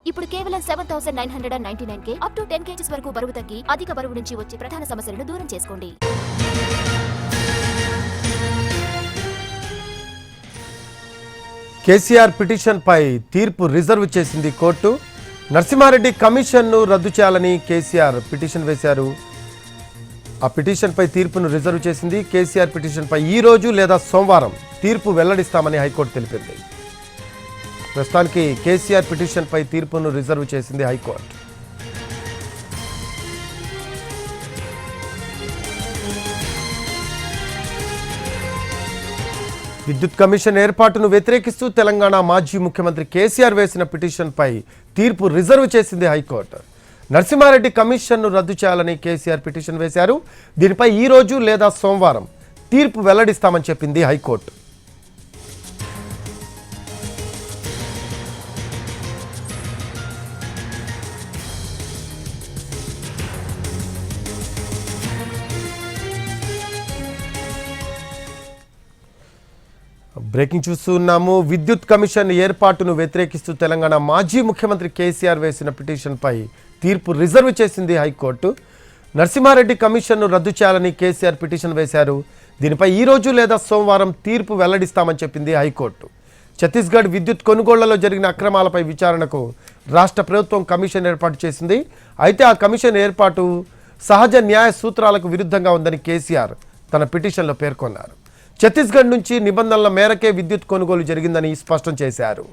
ఇప్పుడు కేవలం 7,999 up to 10 kgs వరకు బరువు తగ్గి అధిక బరువు నుంచి వచ్చే ప్రధాన సమస్యలను దూరం చేసుకోండి. కేసీఆర్ పిటిషన్ పై తీర్పు రిజర్వ్ చేసింది కోర్టు. నరసింహారెడ్డి కమిషన్ను రద్దు చేయాలని కేసీఆర్ పిటిషన్ వేశారు. ఆ పిటిషన్ పై తీర్పును రిజర్వ్ చేసింది. కేసీఆర్ పిటిషన్ పై ఈ రోజు లేదా సోమవారం తీర్పు వెల్లడిస్తామని హైకోర్టు తెలిపింది. ప్రస్తుతానికి కేసీఆర్ పిటిషన్ పై తీర్పును రిజర్వ్ చేసింది హైకోర్టు. విద్యుత్ కమిషన్ ఏర్పాటును వ్యతిరేకిస్తూ తెలంగాణ మాజీ ముఖ్యమంత్రి కేసీఆర్ వేసిన పిటిషన్ పై తీర్పు రిజర్వ్ చేసింది హైకోర్టు. నరసింహారెడ్డి కమిషన్ను రద్దు చేయాలని కేసీఆర్ పిటిషన్ వేశారు. దీనిపై ఈ రోజు లేదా సోమవారం తీర్పు వెల్లడిస్తామని చెప్పింది హైకోర్టు. బ్రేకింగ్ చూస్తున్నాము. విద్యుత్ కమిషన్ ఏర్పాటును వ్యతిరేకిస్తూ తెలంగాణ మాజీ ముఖ్యమంత్రి కేసీఆర్ వేసిన పిటిషన్పై తీర్పు రిజర్వ్ చేసింది హైకోర్టు. నరసింహారెడ్డి కమిషన్ను రద్దు చేయాలని కేసీఆర్ పిటిషన్ వేశారు. దీనిపై ఈ రోజు లేదా సోమవారం తీర్పు వెల్లడిస్తామని చెప్పింది హైకోర్టు. ఛత్తీస్గఢ్ విద్యుత్ కొనుగోళ్లలో జరిగిన అక్రమాలపై విచారణకు రాష్ట్ర ప్రభుత్వం కమిషన్ ఏర్పాటు చేసింది. అయితే ఆ కమిషన్ ఏర్పాటు సహజ న్యాయ సూత్రాలకు విరుద్ధంగా ఉందని కేసీఆర్ తన పిటిషన్లో పేర్కొన్నారు. ఛత్తీస్గఢ్ నుంచి నిబంధనల మేరకే విద్యుత్ కొనుగోలు జరిగిందని స్పష్టం చేశారు.